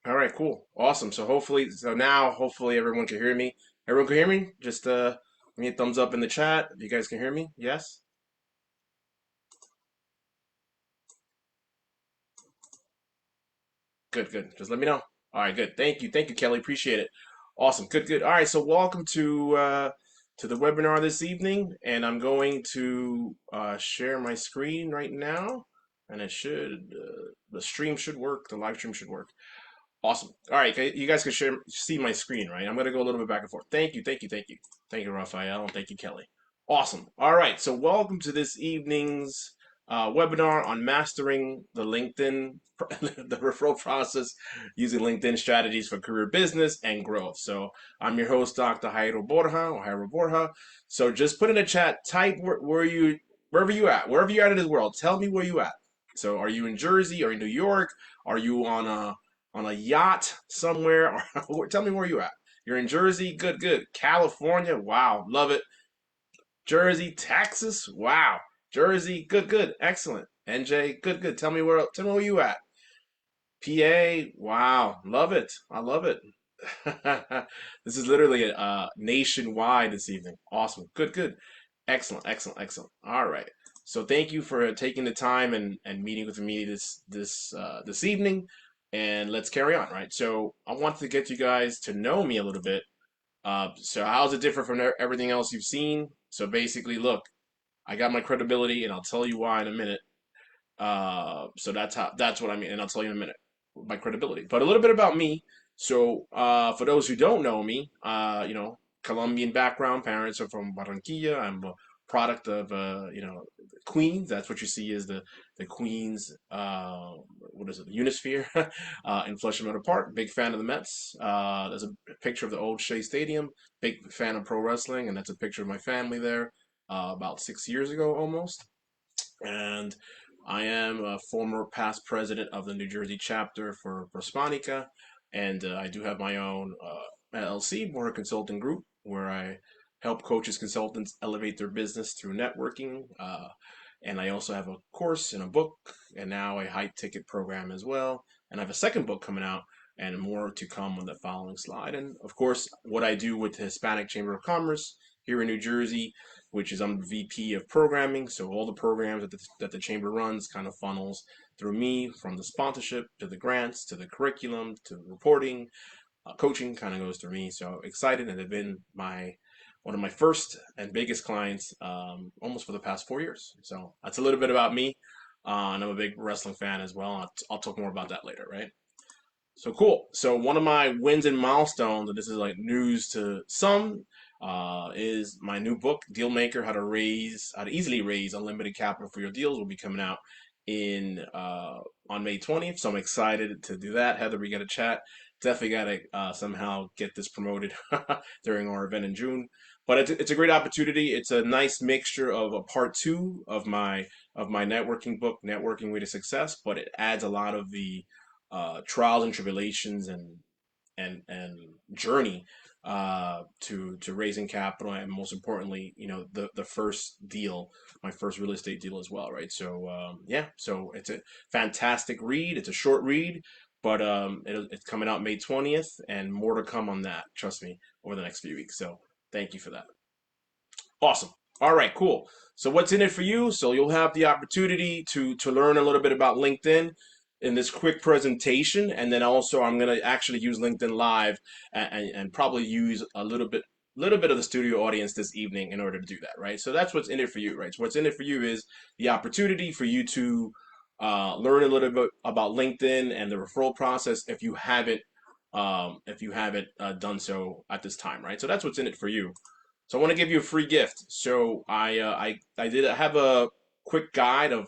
All right, cool. Awesome. So now hopefully everyone can hear me. Everyone can hear me? Just give me a thumbs up in the chat if you guys can hear me. Yes? Good, good. Just let me know. All right, good. Thank you. Thank you, Kelly. Appreciate it. Awesome. Good, good. All right, so welcome to the webinar this evening, and I'm going to share my screen right now, and the stream should work, the live stream should work. Awesome. All right, you guys can see my screen, right? I'm going to go a little bit back and forth. Thank you, thank you, thank you. Thank you, Raphael, and thank you, Kelly. Awesome. All right, so welcome to this evening's webinar on mastering the LinkedIn, the referral process using LinkedIn strategies for career business and growth. So I'm your host, Dr. Jairo Borja. So just put in the chat, type wherever you at in this world. Tell me where you at. So are you in Jersey? Are you in New York? Are you on a yacht somewhere? Or tell me where you at. You're in Jersey, good, good. California, wow, love it. Jersey, Texas, wow. Jersey, good, good, excellent. NJ, good, good. Tell me where you at. PA, wow, love it. I love it. This is literally nationwide this evening. Awesome, good, good, excellent, excellent, excellent. All right. So thank you for taking the time and meeting with me this evening, and let's carry on. Right. So I want to get you guys to know me a little bit. So how's it different from everything else you've seen? So basically, look, I got my credibility, and I'll tell you why in a minute. So that's what I mean, and I'll tell you in a minute my credibility. But a little bit about me. So for those who don't know me, Colombian background, parents are from Barranquilla. I'm a product of Queens. That's what you see is the Queens. What is it? The Unisphere in Flushing Meadow Park. Big fan of the Mets. There's a picture of the old Shea Stadium. Big fan of pro wrestling, and that's a picture of my family there. About 6 years ago, almost. And I am a former past president of the New Jersey chapter for Prosponica, and I do have my own LLC, Borja Consulting Group, where I help coaches, consultants elevate their business through networking. And I also have a course and a book, and now a high ticket program as well. And I have a second book coming out, and more to come on the following slide. And of course, what I do with the Hispanic Chamber of Commerce here in New Jersey, which is I'm the VP of programming. So all the programs that the chamber runs kind of funnels through me, from the sponsorship to the grants to the curriculum to the reporting, coaching kind of goes through me. So excited, and they've been my one of my first and biggest clients almost for the past 4 years. So that's a little bit about me. And I'm a big wrestling fan as well. I'll talk more about that later, right? So cool. So one of my wins and milestones, and this is like news to some, is my new book, Deal Maker: How to Easily Raise Unlimited Capital for Your Deals, will be coming out in on May 20th. So I'm excited to do that. Heather, we got to chat. Definitely got to somehow get this promoted during our event in June. But it's a great opportunity. It's a nice mixture of a part two of my networking book, Networking Way to Success. But it adds a lot of the trials and tribulations and journey to raising capital, and most importantly, the first deal, my first real estate deal as well, right? So yeah, so it's a fantastic read. It's a short read, but it's coming out May 20th, and more to come on that. Trust me, over the next few weeks. So thank you for that. Awesome. All right, cool. So what's in it for you? So you'll have the opportunity to learn a little bit about LinkedIn in this quick presentation, and then also I'm gonna actually use LinkedIn Live and probably use a little bit of the studio audience this evening in order to do that, right? So that's what's in it for you, right? So what's in it for you is the opportunity for you to learn a little bit about LinkedIn and the referral process if you haven't done so at this time, right? So that's what's in it for you. So I want to give you a free gift. So I did have a quick guide of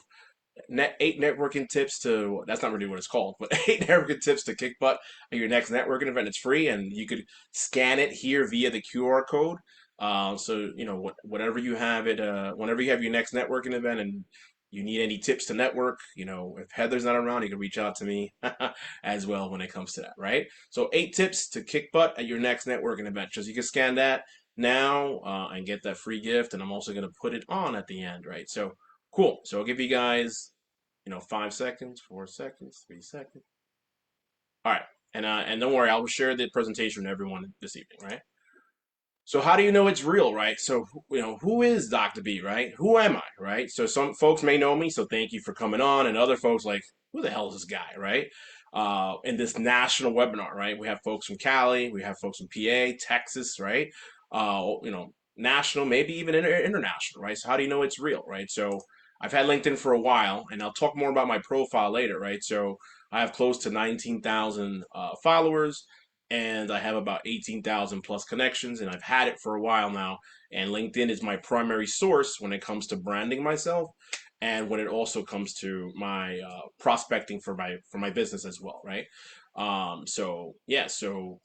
8 networking tips to, that's not really what it's called, but 8 networking tips to kick butt at your next networking event. It's free, and you could scan it here via the QR code. So whatever you have it, whenever you have your next networking event and you need any tips to network, if Heather's not around, you can reach out to me as well when it comes to that, right? So 8 tips to kick butt at your next networking event. So you can scan that now and get that free gift, and I'm also going to put it on at the end, right? So cool. So I'll give you guys 5 seconds, 4 seconds, 3 seconds. All right. And don't worry, I will share the presentation with everyone this evening, right? So how do you know it's real, right? So, who is Dr. B, right? Who am I, right? So some folks may know me, so thank you for coming on, and other folks like, who the hell is this guy, right? In this national webinar, right? We have folks from Cali, we have folks from PA, Texas, right? National, maybe even international, right? So how do you know it's real, right? So I've had LinkedIn for a while, and I'll talk more about my profile later, right? So I have close to 19,000 followers, and I have about 18,000 plus connections, and I've had it for a while now. And LinkedIn is my primary source when it comes to branding myself, and when it also comes to my prospecting for my business as well, right? So yeah, so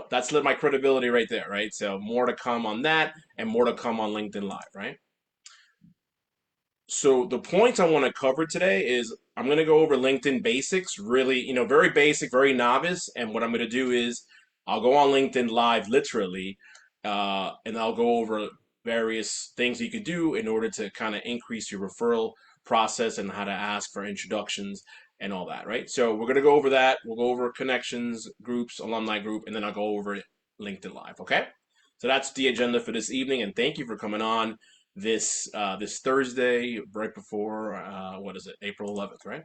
that's my credibility right there, right? So more to come on that, and more to come on LinkedIn Live, right? So the points I want to cover today is I'm going to go over LinkedIn basics, really, very basic, very novice. And what I'm going to do is I'll go on LinkedIn Live literally, and I'll go over various things you could do in order to kind of increase your referral process and how to ask for introductions and all that, right? So we're going to go over that. We'll go over connections, groups, alumni group, and then I'll go over LinkedIn Live, okay? So that's the agenda for this evening, and thank you for coming on this Thursday, right before what is it, April 11th, right?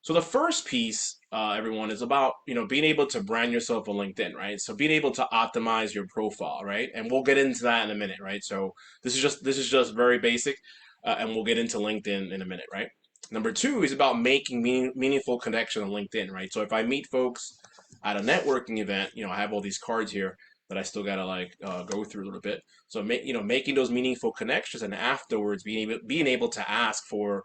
So the first piece, everyone, is about being able to brand yourself on LinkedIn, right? So being able to optimize your profile, right? And we'll get into that in a minute, right? So this is just very basic, and we'll get into LinkedIn in a minute, right? Number two is about making meaningful connection on LinkedIn, right? So if I meet folks at a networking event, I have all these cards here that I still gotta like go through a little bit. So making those meaningful connections, and afterwards being able to ask for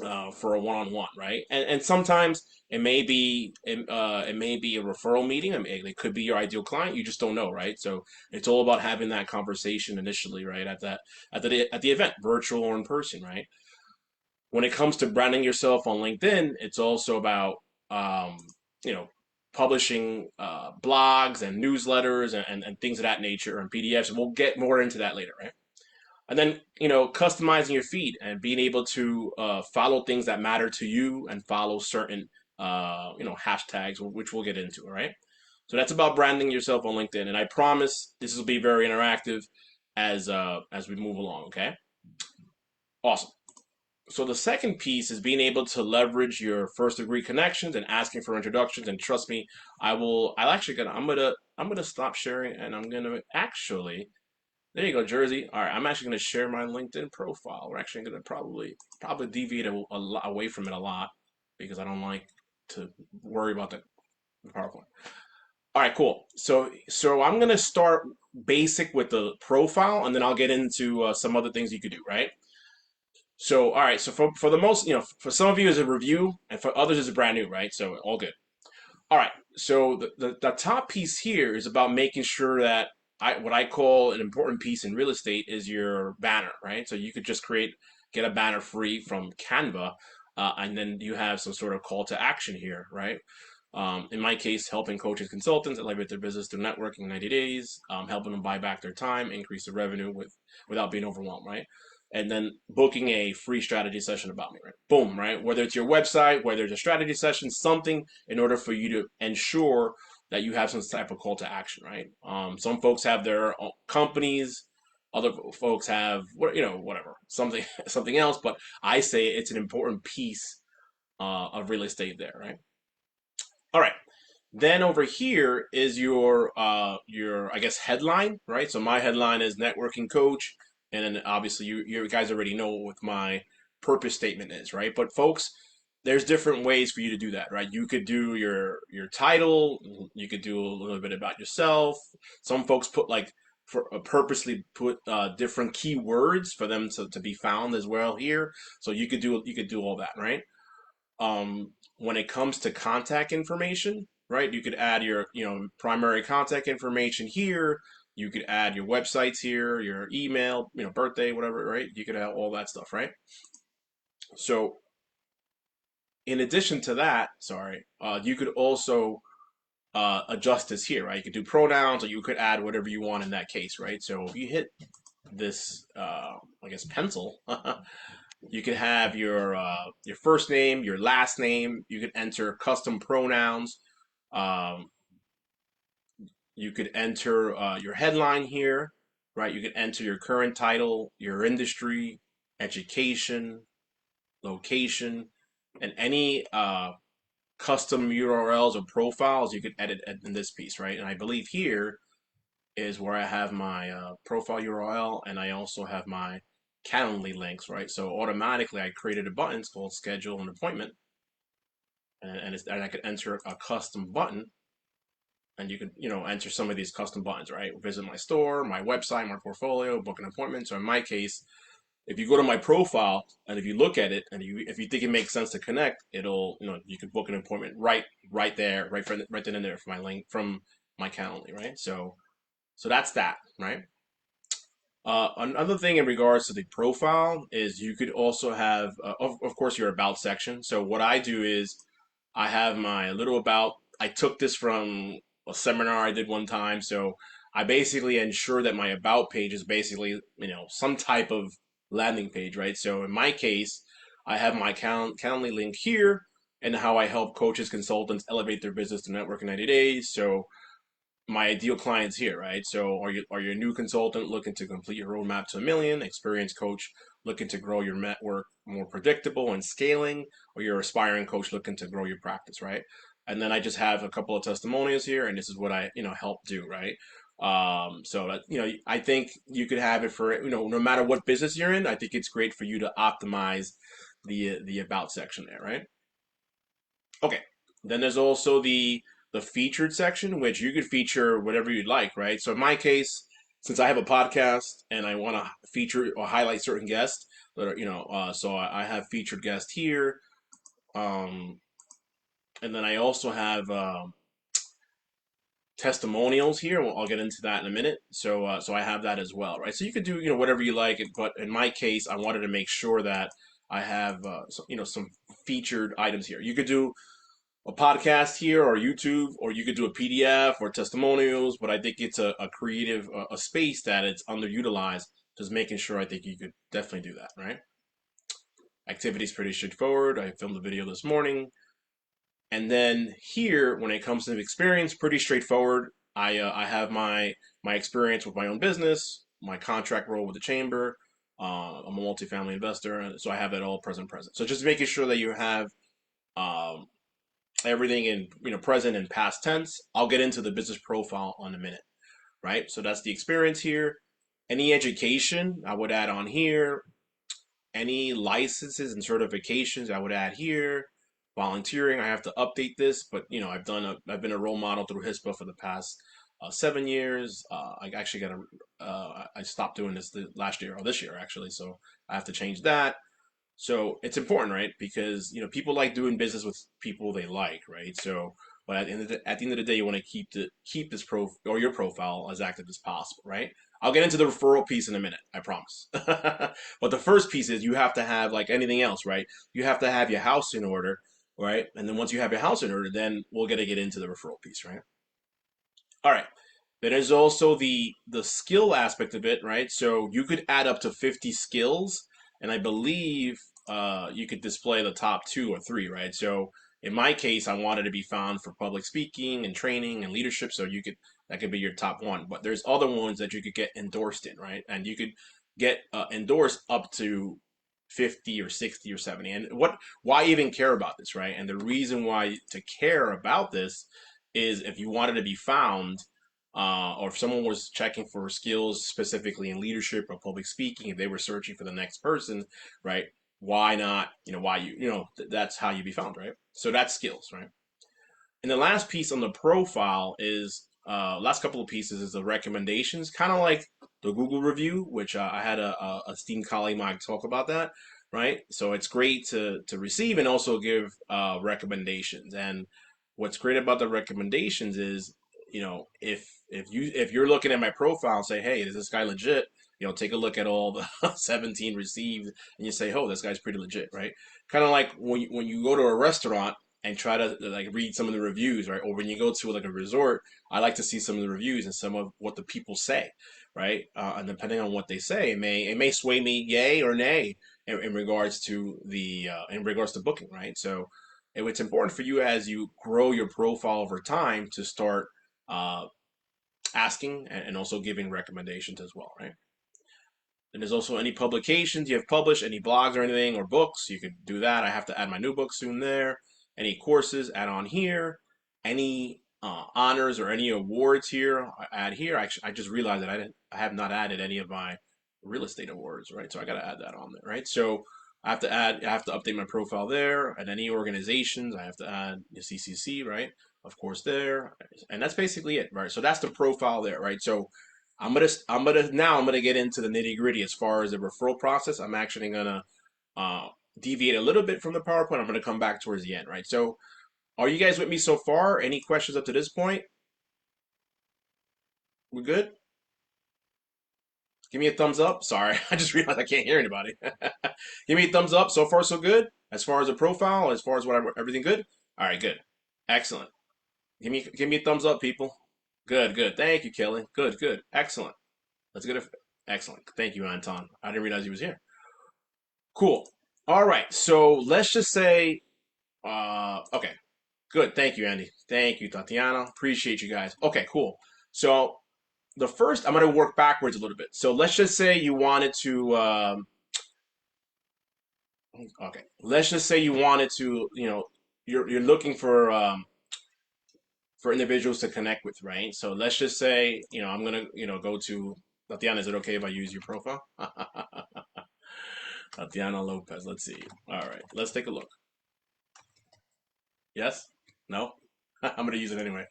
a one-on-one, right? And sometimes it may be a referral meeting. I mean, it could be your ideal client. You just don't know, right? So it's all about having that conversation initially, right? At the event, virtual or in person, right? When it comes to branding yourself on LinkedIn, it's also about um, you know publishing blogs and newsletters and things of that nature and PDFs. We'll get more into that later, right? And then customizing your feed and being able to follow things that matter to you and follow certain hashtags, which we'll get into. All right. So that's about branding yourself on LinkedIn, and I promise this will be very interactive as we move along. Okay. Awesome. So the second piece is being able to leverage your first degree connections and asking for introductions. And trust me, I will. I'll actually gonna. I'm gonna stop sharing, and I'm gonna actually. There you go, Jersey. All right, I'm actually going to share my LinkedIn profile. We're actually going to probably deviate a lot away from it a lot because I don't like to worry about the PowerPoint. All right, cool. So I'm going to start basic with the profile, and then I'll get into some other things you could do, right? So all right, so for the most, for some of you is a review, and for others is a brand new, right? So all good. All right. So the top piece here is about making sure that what I call an important piece in real estate is your banner, right? So you could just get a banner free from Canva, and then you have some sort of call to action here, right? In my case, helping coaches, consultants elevate their business through networking in 90 days, helping them buy back their time, increase their revenue without being overwhelmed, right? And then booking a free strategy session about me, right? Boom, right? Whether it's your website, whether it's a strategy session, something in order for you to ensure that you have some type of call to action, right? Some folks have their own companies, other folks have whatever, something something else, but I say it's an important piece of real estate there, right? All right. Then over here is your I guess headline, right? So my headline is networking coach, and then obviously you guys already know what my purpose statement is, right? But folks, there's different ways for you to do that, right? You could do your title, you could do a little bit about yourself. Some folks put like purposely put different keywords for them to be found as well here. So you could do all that, right? When it comes to contact information, right? You could add your, primary contact information here. You could add your websites here, your email, birthday, whatever, right? You could have all that stuff, right? So in addition to that, sorry, you could also adjust this here, right? You could do pronouns, or you could add whatever you want in that case, right? So if you hit this, I guess, pencil, you can have your first name, your last name. You can enter custom pronouns. Um, you could enter your headline here, right? You could enter your current title, your industry, education, location, and any custom URLs or profiles you could edit in this piece, right? And I believe here is where I have my profile URL, and I also have my Calendly links, right? So automatically I created a button. It's called schedule an appointment, and I could enter a custom button, and you could, enter some of these custom buttons, right? Visit my store, my website, my portfolio, book an appointment. So in my case, if you go to my profile and if you look at it and if you think it makes sense to connect, it'll, you can book an appointment right there, right then and there, from my link from my Calendly, right? So that's that, right? Another thing in regards to the profile is you could also have, of course, your about section. So what I do is I have my little about. I took this from a seminar I did one time. So I basically ensure that my about page is basically, some type of landing page, right? So in my case, I have my Calendly link here and how I help coaches, consultants elevate their business to network in 90 days. So my ideal clients here, right? So are you a new consultant looking to complete your roadmap to a million, experienced coach looking to grow your network more predictable and scaling, or you're aspiring coach looking to grow your practice, right? And then I just have a couple of testimonials here, and this is what I help do, right? So that I think you could have it for no matter what business you're in. I think it's great for you to optimize the about section there, right? Okay. Then there's also the featured section, which you could feature whatever you'd like, right? So in my case, since I have a podcast and I want to feature or highlight certain guests that are, so I have featured guests here, um, and then I also have testimonials here. Well, I'll get into that in a minute. So I have that as well, right? So you could do whatever you like, but in my case, I wanted to make sure that I have some featured items here. You could do a podcast here or YouTube, or you could do a PDF or testimonials, but I think it's a creative a space that it's underutilized. Just making sure, I think you could definitely do that, right? Activity is pretty straightforward. I filmed a video this morning. And then here, when it comes to experience, pretty straightforward. I have my experience with my own business, my contract role with the chamber. I'm a multifamily investor, so I have that all present. So just making sure that you have um, everything in present and past tense. I'll get into the business profile in a minute, right? So that's the experience here. Any education I would add on here. Any licenses and certifications I would add here. Volunteering, I have to update this, but I've been a role model through HISPA for the past 7 years. I actually got I stopped doing this last year or this year actually, so I have to change that. So it's important, right? Because people like doing business with people they like, right? So, but at the end of the day, you want to keep this your profile as active as possible, right? I'll get into the referral piece in a minute, I promise. But the first piece is you have to have, like anything else, right? You have to have your house in order, right? And then once you have your house in order, then we'll get into the referral piece, right? All right. Then there's also the skill aspect of it, right? So you could add up to 50 skills, and I believe you could display the top two or three, right? So in my case, I wanted to be found for public speaking and training and leadership, so that could be your top one. But there's other ones that you could get endorsed in, right? And you could get endorsed up to 50 or 60 or 70. And why even care about this, right? And the reason why to care about this is if you wanted to be found, or if someone was checking for skills specifically in leadership or public speaking, if they were searching for the next person, right? Why not? Why that's how you be found, right? So that's skills, right? And the last piece on the profile is last couple of pieces is the recommendations, kind of like the Google review, which I had a esteemed colleague Mike talk about that, right? So it's great to receive and also give recommendations. And what's great about the recommendations is, if you're looking at my profile and say, hey, is this guy legit? Take a look at all the 17 received, and you say, oh, this guy's pretty legit, right? Kind of like when you go to a restaurant and try to like read some of the reviews, right? Or when you go to like a resort, I like to see some of the reviews and some of what the people say, right? And depending on what they say, it may sway me yay or nay in regards to the in regards to booking, right? So it's important for you as you grow your profile over time to start uh, asking and also giving recommendations as well, right? And there's also any publications you have published, any blogs or anything, or books, you could do that. I have to add my new book soon there. Any courses, add on here. Any honors or any awards here, I add here. I just realized that I have not added any of my real estate awards, right? So I got to add that on there, right? So I have to update my profile there. And any organizations, I have to add the CCC, right? Of course, there. And that's basically it, right? So that's the profile there, right? So I'm gonna get into the nitty gritty as far as the referral process. I'm actually gonna uh, deviate a little bit from the PowerPoint. I'm gonna come back towards the end, right? So, are you guys with me so far? Any questions up to this point? We good? Give me a thumbs up. Sorry, I just realized I can't hear anybody. Give me a thumbs up. So far, so good. As far as the profile, as far as everything good. All right, good, excellent. Give me a thumbs up, people. Good, good. Thank you, Kelly. Good, good, excellent. Let's get it. Excellent. Thank you, Anton. I didn't realize he was here. Cool. All right. So let's just say, okay, good. Thank you, Andy. Thank you, Tatiana. Appreciate you guys. Okay, cool. So the first, I'm going to work backwards a little bit. So let's just say you wanted to, okay, let's just say you wanted to, you're looking for individuals to connect with, right? So let's just say, I'm gonna, go to Tatiana. Is it okay if I use your profile? Tatiana Lopez. Let's see. All right, let's take a look. Yes? No? I'm gonna use it anyway.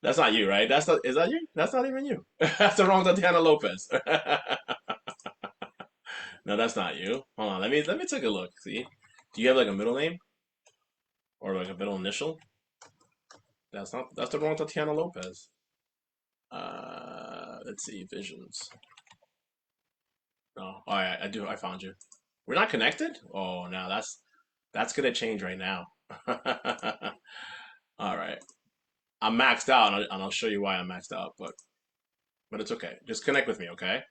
That's not you, right? That's not. Is that you? That's not even you. That's the wrong Tatiana Lopez. No, that's not you. Hold on. Let me take a look. See, do you have like a middle name or like a middle initial? That's not. That's the wrong Tatiana Lopez. Let's see. Visions. No. Oh, yeah, I do. I found you. We're not connected. Oh, no. That's gonna change right now. All right. I'm maxed out, and I'll show you why I'm maxed out. But it's okay. Just connect with me, okay?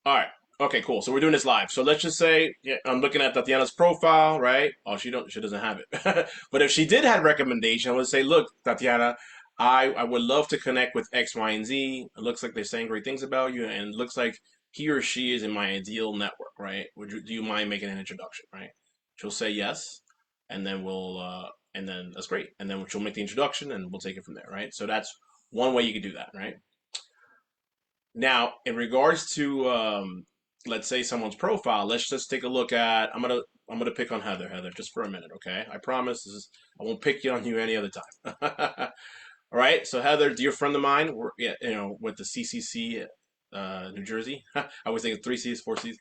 All right. Okay, cool. So we're doing this live. So let's just say, yeah, I'm looking at Tatiana's profile, right? Oh, she doesn't have it. But if she did have recommendation, I would say, look, Tatiana, I would love to connect with X, Y, and Z. It looks like they're saying great things about you, and it looks like he or she is in my ideal network, right? Do you mind making an introduction, right? She'll say yes, and then and then that's great. And then she'll make the introduction, and we'll take it from there, right? So that's one way you could do that, right? Now, in regards to let's say someone's profile, let's just take a look at. I'm gonna pick on Heather. Heather, just for a minute, okay? I promise I won't pick on you any other time. All right. So Heather, dear friend of mine, we're yeah, with the CCC, New Jersey. I was thinking three C's, four C's.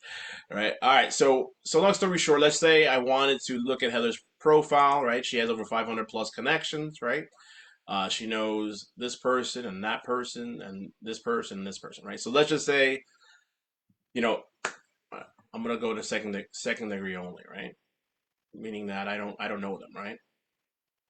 All right. All right. So long story short, let's say I wanted to look at Heather's profile. Right. She has over 500 plus connections. Right. She knows this person and that person and this person and this person, right? So let's just say, you know, I'm gonna go to second degree only, right? Meaning that I don't know them, right?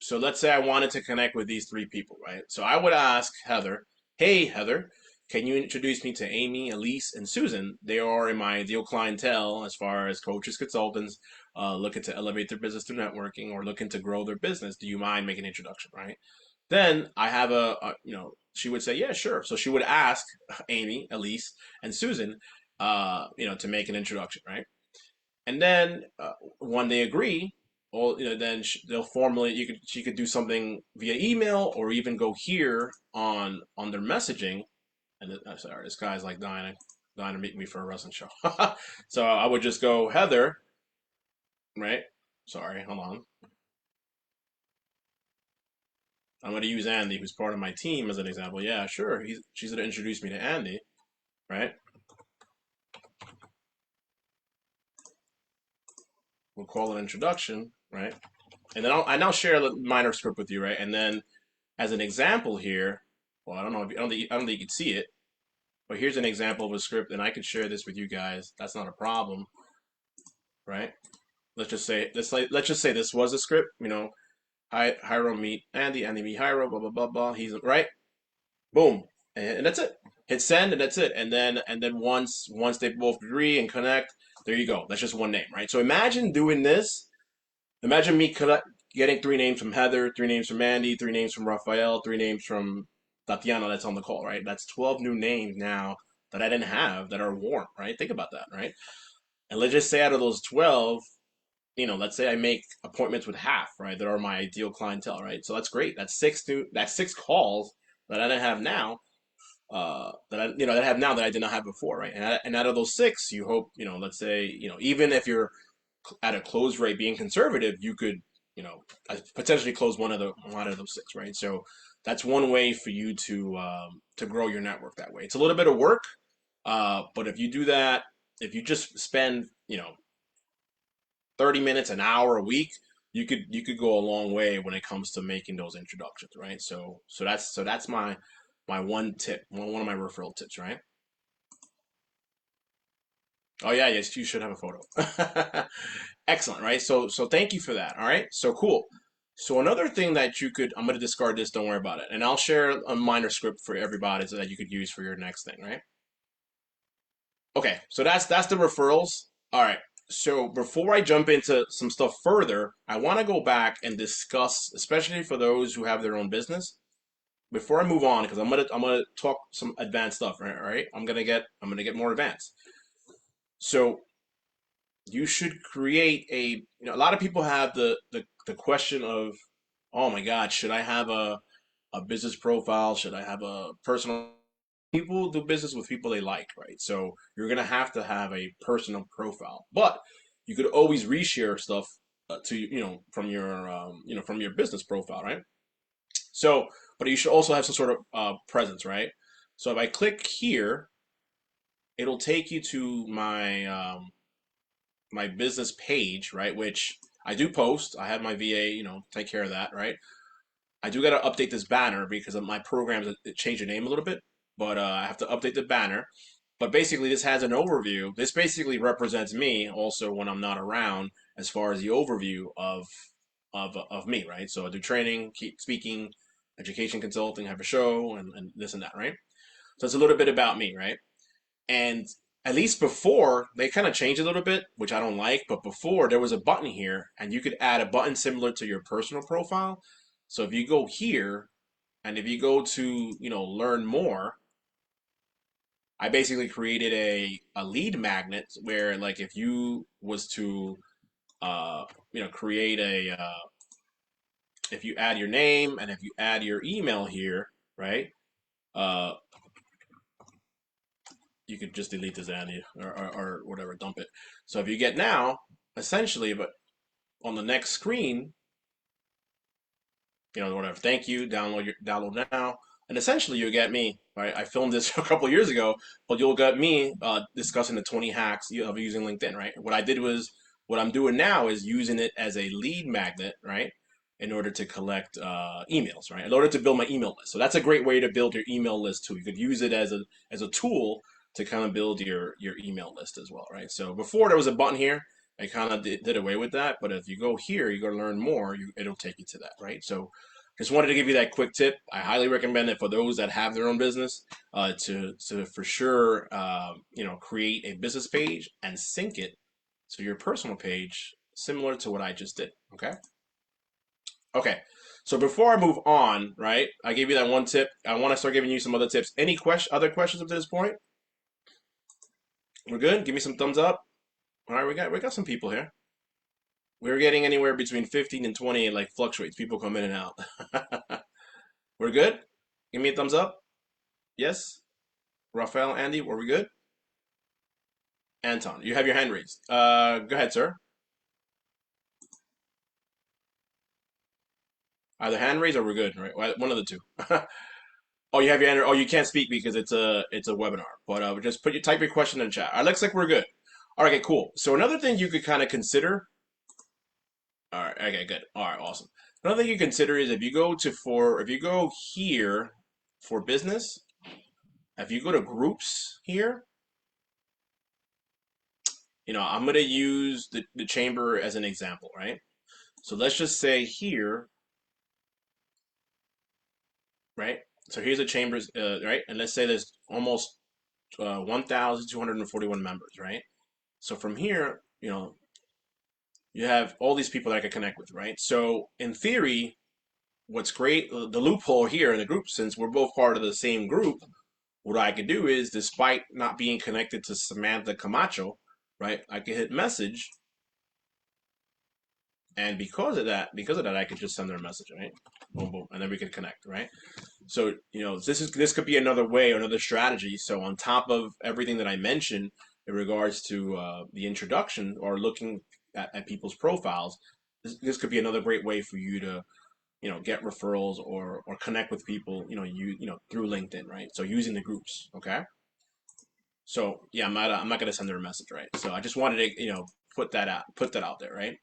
So let's say I wanted to connect with these three people, right? So I would ask Heather, hey Heather, can you introduce me to Amy, Elise, and Susan? They are in my ideal clientele as far as coaches, consultants, looking to elevate their business through networking or looking to grow their business. Do you mind making an introduction, right? Then I have she would say, yeah, sure. So she would ask Amy, Elise, and Susan, to make an introduction, right? And then when they agree, or then they'll formally she could do something via email or even go here on their messaging. And I'm sorry, this guy's like dying to meet me for a wrestling show. So I would just go Heather, right? Sorry, hold on. I'm going to use Andy, who's part of my team, as an example. Yeah, sure. She's going to introduce me to Andy, right? We'll call it introduction, right? And then I now share a minor script with you, right? And then as an example here, well, I don't know, I don't think you can see it, but here's an example of a script, and I could share this with you guys. That's not a problem, right? Let's just say this was a script. Jairo meet Andy, Andy meet Jairo, blah blah blah blah. He's right. Boom, and that's it. Hit send, and that's it. And then once they both agree and connect, There you go. That's just one name, right? So imagine doing this. Imagine me getting three names from Heather, three names from Mandy, three names from Raphael, three names from Tatiana that's on the call, right? That's 12 new names now that I didn't have that are warm, right? Think about that, right? And let's just say out of those 12, let's say I make appointments with half, right? That are my ideal clientele, right? So that's great. That's six calls that I didn't have now, that I have now that I did not have before, right? And out of those six, you hope, let's say, even if you're at a close rate being conservative, you could, you know, potentially close one of those six, right? So that's one way for you to grow your network that way. It's a little bit of work, but if you do that, if you just spend 30 minutes, an hour a week, you could go a long way when it comes to making those introductions, right? So that's my one tip, one of my referral tips, right? Oh yeah, yes, you should have a photo. Excellent, right? So thank you for that. All right, so cool. So another thing that I'm going to discard this. Don't worry about it, and I'll share a minor script for everybody so that you could use for your next thing, right? Okay, so that's the referrals. All right. So before I jump into some stuff further, I want to go back and discuss, especially for those who have their own business. Before I move on, because I'm gonna talk some advanced stuff, right? All right. I'm gonna get more advanced. So you should create a lot of people have the question of, oh my God, should I have a business profile? Should I have a personal? People do business with people they like, right? So you're gonna have to have a personal profile, but you could always reshare stuff to from your business profile, right? So, but you should also have some sort of presence, right? So if I click here, it'll take you to my business page, right? Which I do post. I have my VA, take care of that, right? I do got to update this banner because of my programs it changed the name a little bit, but I have to update the banner. But basically, this has an overview. This basically represents me also when I'm not around, as far as the overview of me, right? So I do training, keep speaking, education consulting, have a show, and this and that, right? So it's a little bit about me, right? And at least before, they kind of changed a little bit, which I don't like, but before there was a button here, and you could add a button similar to your personal profile. So if you go here, and if you go to, learn more, I basically created a lead magnet where, like, if you was to, create if you add your name and if you add your email here, right? Uh, you could just delete this and or whatever, dump it. So if you get now, essentially, but on the next screen, whatever. Thank you. Download now, and essentially you get me. Right, I filmed this a couple of years ago, but you'll get me discussing the 20 hacks of using LinkedIn. Right. What I'm doing now is using it as a lead magnet. Right. In order to collect emails, right? In order to build my email list. So that's a great way to build your email list too. You could use it as a tool to kind of build your email list as well, right? So before there was a button here, I kind of did away with that. But if you go here, you go to learn more, it'll take you to that, right? So just wanted to give you that quick tip. I highly recommend it for those that have their own business to for sure, create a business page and sync it to your personal page, similar to what I just did. Okay. Okay. So before I move on, right, I gave you that one tip. I want to start giving you some other tips. Any other questions up to this point? We're good. Give me some thumbs up. All right, we got some people here. We're getting anywhere between 15 and 20. It like fluctuates. People come in and out. We're good. Give me a thumbs up. Yes. Rafael, Andy, were we good? Anton, you have your hand raised. Go ahead, sir. Either hand raised or we're good, right? One of the two. Oh, you have your hand. Oh, you can't speak because it's a webinar. But just type your question in the chat. All right, looks like we're good. All right, okay, cool. So another thing you could kind of consider. All right, okay, good. All right, awesome. Another thing you consider is if you go here for business, if you go to groups here, I'm gonna use the chamber as an example, right? So let's just say here, right? So here's a chambers, right? And let's say there's almost 1,241 members, right? So from here, you have all these people that I could connect with, right? So in theory, what's great, the loophole here in the group, since we're both part of the same group, what I could do is, despite not being connected to Samantha Camacho, right, I could hit message, and because of that, I could just send her a message, right? Boom, boom, and then we could connect, right? So this could be another way or another strategy. So on top of everything that I mentioned in regards to the introduction or looking at people's profiles, this could be another great way for you to get referrals or connect with people through LinkedIn, right? So using the groups, okay. So yeah, I'm not gonna send her a message, right? So I just wanted to put that out there, right?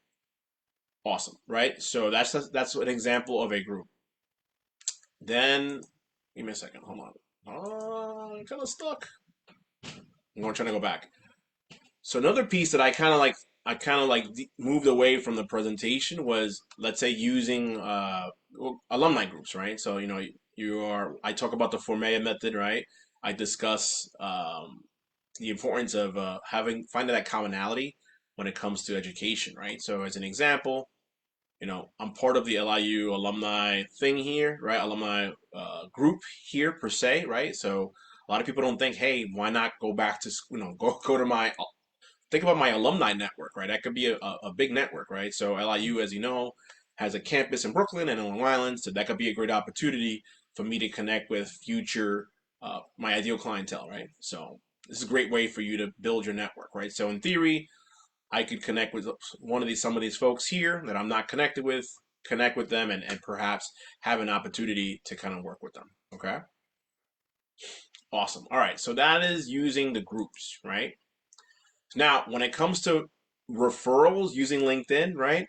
Awesome, right? So that's an example of a group. Then give me a second, hold on. I'm kind of stuck. I'm going trying to go back. So another piece that I kind of like moved away from the presentation was, let's say, using alumni groups, right? So I talk about the Formea method, right? I discuss the importance of finding that commonality when it comes to education, right? So as an example, I'm part of the LIU alumni thing here, right? Alumni group here per se, right? So a lot of people don't think, hey, why not go back to, go to my, think about my alumni network, right? That could be a big network, right? So LIU, as you know, has a campus in Brooklyn and in Long Island, so that could be a great opportunity for me to connect with future, my ideal clientele, right? So this is a great way for you to build your network, right? So in theory, I could connect with some of these folks here that I'm not connected with, connect with them, and perhaps have an opportunity to kind of work with them. Okay. Awesome. All right. So that is using the groups, right? Now, when it comes to referrals using LinkedIn, right?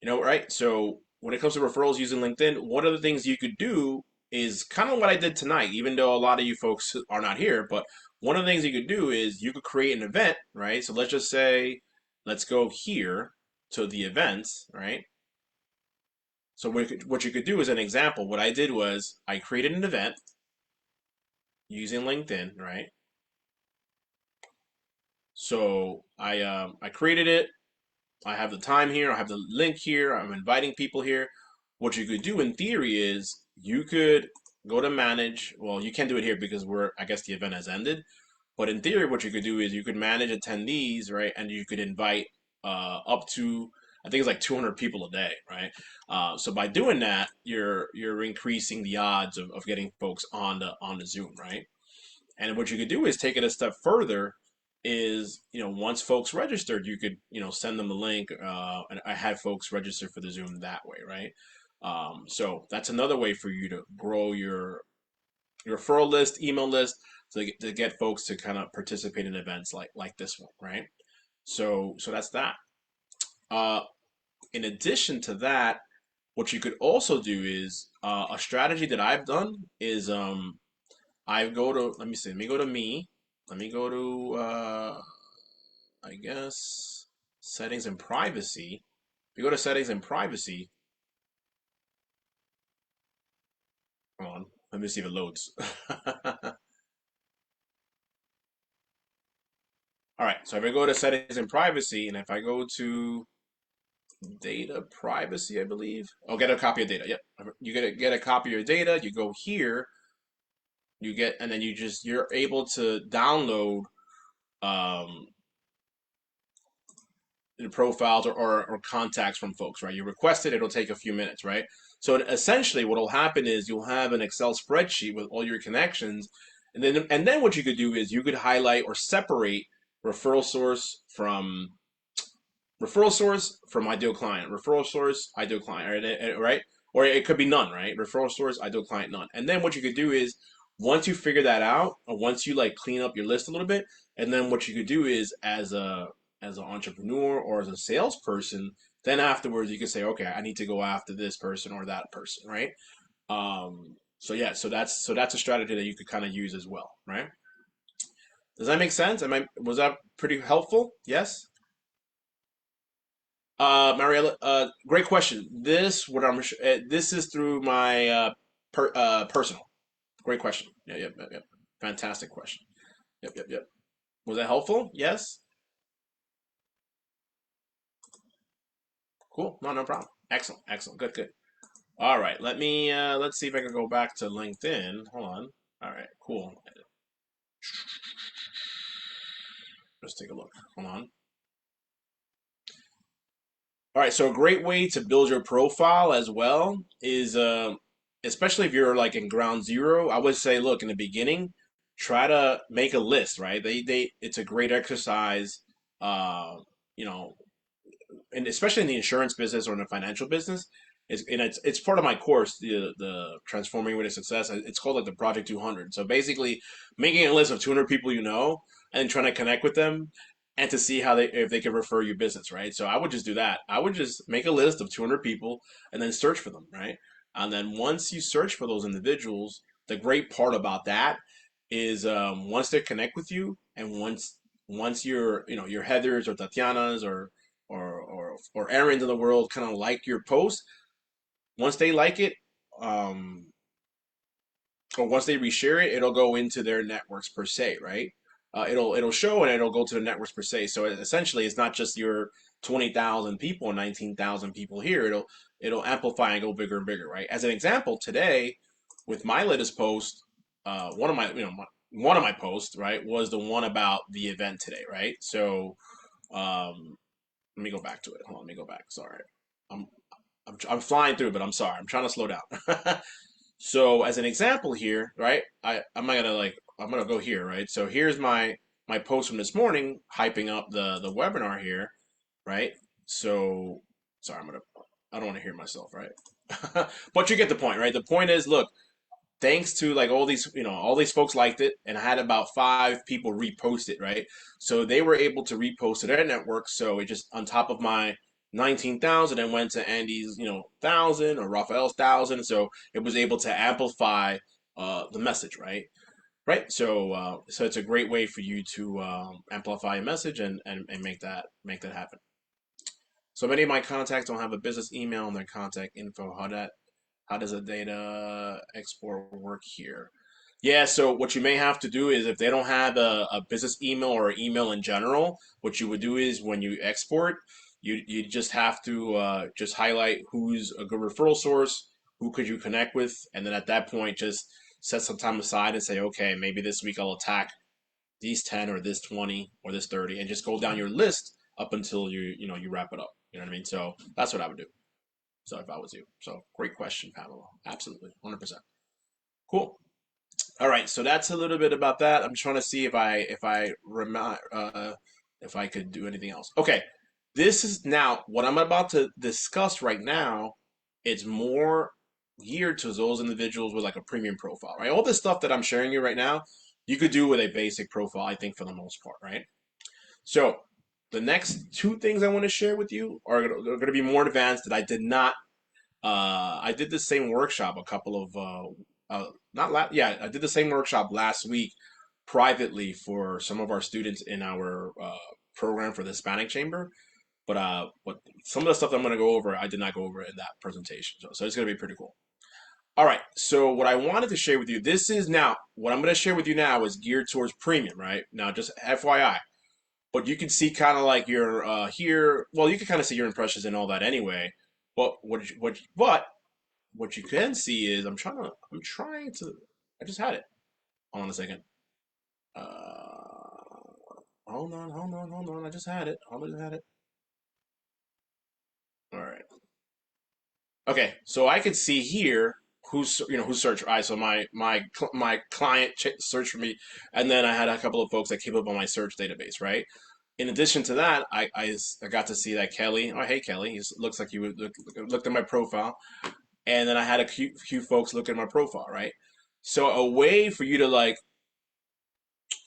Right? So when it comes to referrals using LinkedIn, one of the things you could do is kind of what I did tonight, even though a lot of you folks are not here, but one of the things you could do is you could create an event, right? So let's just say, let's go here to the events, right? So what you could do as an example, what I did was I created an event using LinkedIn, right? So I created it. I have the time here. I have the link here. I'm inviting people here. What you could do in theory is you could go to manage. Well, you can't do it here because I guess the event has ended. But in theory, what you could do is you could manage attendees, right? And you could invite up to, I think it's like 200 people a day, right? So by doing that, you're increasing the odds of getting folks on the Zoom, right? And what you could do is take it a step further. Is once folks registered, you could send them the link, and I had folks register for the Zoom that way, right? So that's another way for you to grow your referral list, email list, to get folks to kind of participate in events like this one, right? So that's that. Uh, in addition to that, what you could also do is a strategy that I've done is I go to let me see, let me go to me, let me go to I guess settings and privacy. If you go to settings and privacy, hold on, let me see if it loads. All right, so if I go to settings and privacy, and if I go to data privacy, I believe. Oh, get a copy of data. Yep. You get a copy of your data. You go here. And then you're able to download um, the profiles or contacts from folks, right? You request it. It'll take a few minutes, right? So essentially, what will happen is you'll have an Excel spreadsheet with all your connections, and then what you could do is you could highlight or separate referral source from ideal client, referral source, ideal client, right? Or it could be none, right? Referral source, ideal client, none. And then what you could do is once you figure that out, or once you like clean up your list a little bit, and then what you could do is as an entrepreneur or as a salesperson, then afterwards you could say, okay, I need to go after this person or that person, right? So yeah, so that's a strategy that you could kind of use as well, right? Does that make sense? Was that pretty helpful? Yes. Mariella, great question. This is through my personal. Great question. Yeah, yep, yep, yep. Fantastic question. Yep, yep, yep. Was that helpful? Yes. Cool. No, no problem. Excellent. Excellent. Good, good. All right. Let's see if I can go back to LinkedIn. Hold on. All right. Cool. Let's take a look. Hold on. All right, so a great way to build your profile as well is, especially if you're like in ground zero, I would say, look, in the beginning, try to make a list, right? It's a great exercise, uh, you know, and especially in the insurance business or in the financial business, it's part of my course, the transforming with success. It's called like the Project 200. So basically, making a list of 200 people you know and trying to connect with them and to see how they if they can refer you business, right? So I would just do that. I would just make a list of 200 people and then search for them, right? And then once you search for those individuals, the great part about that is once they connect with you and once your Heathers or Tatianas or Aaron's in the world kind of like your post, once they like it, um, or once they reshare it, it'll go into their networks per se, right? It'll show and it'll go to the networks per se. So essentially, it's not just your 20,000 people or 19,000 people here. It'll amplify and go bigger and bigger, right? As an example, today with my latest post, one of one of my posts, right, was the one about the event today, right? So let me go back to it. Hold on, let me go back. Sorry, I'm I'm flying through, but I'm sorry. I'm trying to slow down. So as an example here, right? I'm not gonna like I'm gonna go here, right? So here's my post from this morning hyping up the webinar here, right? So sorry, I don't want to hear myself, right? But you get the point, right? The point is, look, thanks to like all these folks liked it, and I had about 5 people repost it, right? So they were able to repost to their network. So it just on top of my 19,000 and went to Andy's, 1,000 or Raphael's 1,000. So it was able to amplify the message, right? Right. So it's a great way for you to amplify a message and make that happen. So many of my contacts don't have a business email in their contact info. How does a data export work here? Yeah, so what you may have to do is if they don't have a business email or email in general, what you would do is when you export, you just have to just highlight who's a good referral source, who could you connect with, and then at that point just set some time aside and say, okay, maybe this week I'll attack these 10 or this 20 or this 30 and just go down your list up until you wrap it up. You know what I mean? So that's what I would do. So if I was you. So great question, Pamela. Absolutely. 100%. Cool. All right, so that's a little bit about that. I'm trying to see if I could do anything else. Okay, this is now what I'm about to discuss right now. It's more geared to those individuals with like a premium profile, right? All this stuff that I'm sharing you right now, you could do with a basic profile, I think, for the most part, right? So the next two things I want to share with you are going to be more advanced that I did not I did the same workshop a couple of not la yeah, I did the same workshop last week privately for some of our students in our program for the Hispanic Chamber. But some of the stuff that I'm going to go over, I did not go over in that presentation. So it's going to be pretty cool. All right. So what I wanted to share with you, this is now what I'm going to share with you now is geared towards premium, right? Now, just FYI, but you can see kind of like your here. Well, you can kind of see your impressions and all that anyway. But what you can see is I'm trying to I just had it. Hold on a second. Hold on. I just had it. I just had it. All right. Okay, so I could see here who searched. All right, so my client searched for me, and then I had a couple of folks that came up on my search database, right? In addition to that, I got to see that Kelly. Oh, hey Kelly, he looks like you looked at my profile, and then I had a few folks look at my profile, right? So a way for you to like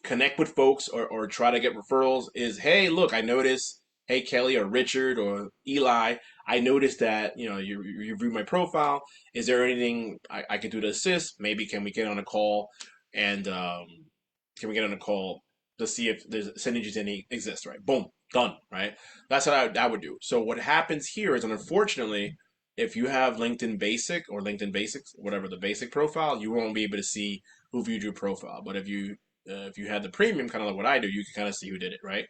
connect with folks or try to get referrals is, hey, look, I noticed, hey, Kelly or Richard or Eli, I noticed that, you viewed my profile. Is there anything I could do to assist? Maybe can we get on a call and can we get on a call to see if there's synergies any exist, right? Boom, done, right? That's what I would do. So what happens here is, unfortunately, if you have LinkedIn Basic or LinkedIn Basics, whatever the basic profile, you won't be able to see who viewed your profile. But if you had the premium, kind of like what I do, you can kind of see who did it, right?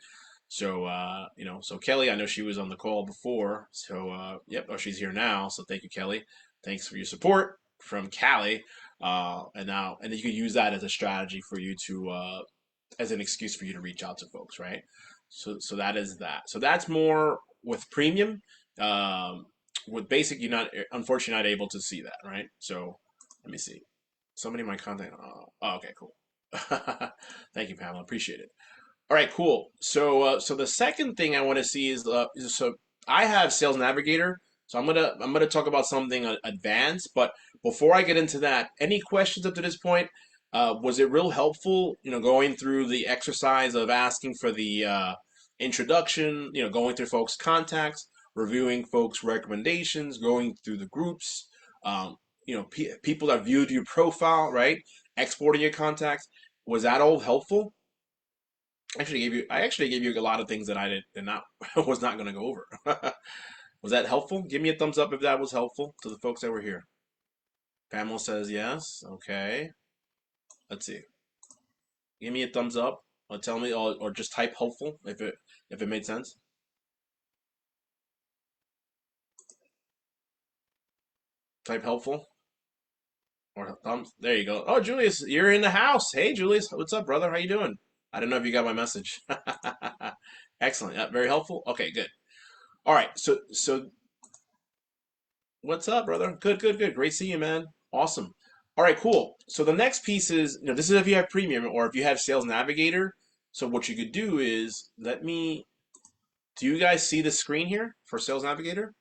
So, so Kelly, I know she was on the call before. So, yep, oh, she's here now. So thank you, Kelly. Thanks for your support from Cali. And then you could use that as a strategy for you to, as an excuse for you to reach out to folks, right? So that is that. So that's more with premium. Um, with basic, you're not, unfortunately, not able to see that, right? So let me see. Somebody might contact. Oh, okay, cool. Thank you, Pamela. Appreciate it. All right, cool. So the second thing I want to see is so I have Sales Navigator. So I'm gonna talk about something advanced. But before I get into that, any questions up to this point? Was it real helpful? Going through the exercise of asking for the introduction. Going through folks' contacts, reviewing folks' recommendations, going through the groups. People that viewed your profile, right? Exporting your contacts. Was that all helpful? I actually gave you a lot of things that I did not was not going to go over. Was that helpful? Give me a thumbs up if that was helpful to the folks that were here. Pamela says yes. Okay. Let's see. Give me a thumbs up or tell me or just type helpful if it made sense. Type helpful or thumbs. There you go. Oh, Julius, you're in the house. Hey, Julius, what's up, brother? How you doing? I don't know if you got my message. Excellent. Yeah, very helpful. Okay, good. All right. So what's up, brother? Good, good, good. Great seeing you, man. Awesome. All right, cool. So the next piece is, this is if you have premium or if you have Sales Navigator. So what you could do is, do you guys see the screen here for Sales Navigator?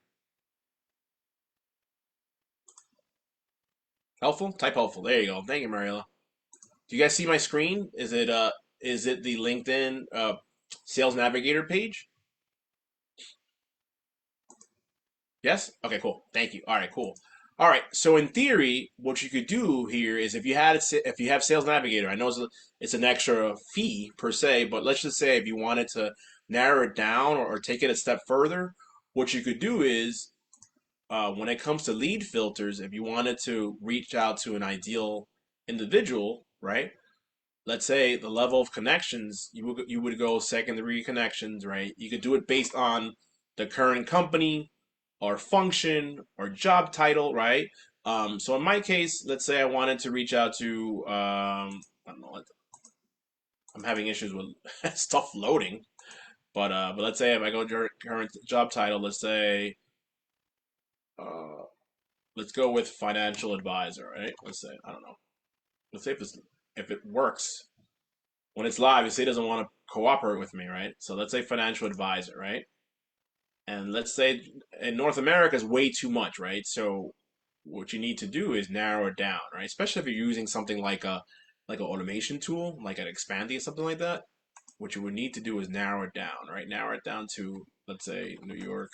Helpful? Type helpful. There you go. Thank you, Mariela. Do you guys see my screen? Is it the LinkedIn Sales Navigator page? Yes? Okay, cool. Thank you. All right, cool. All right. So in theory, what you could do here is if you have Sales Navigator, I know it's an extra fee per se, but let's just say if you wanted to narrow it down or take it a step further, what you could do is when it comes to lead filters, if you wanted to reach out to an ideal individual, right? Let's say the level of connections, you would go secondary connections, right? You could do it based on the current company or function or job title, right? So in my case, let's say I wanted to reach out to, I don't know, I'm having issues with stuff loading, but let's say if I go to current job title, uh, let's go with financial advisor, right? Let's say I don't know. Let's say if it works when it's live, you say it doesn't want to cooperate with me, right? So let's say financial advisor, right? And let's say in North America is way too much, right? So what you need to do is narrow it down, right? Especially if you're using something like an automation tool, like an Expandy or something like that. What you would need to do is narrow it down, right? Narrow it down to, let's say, New York,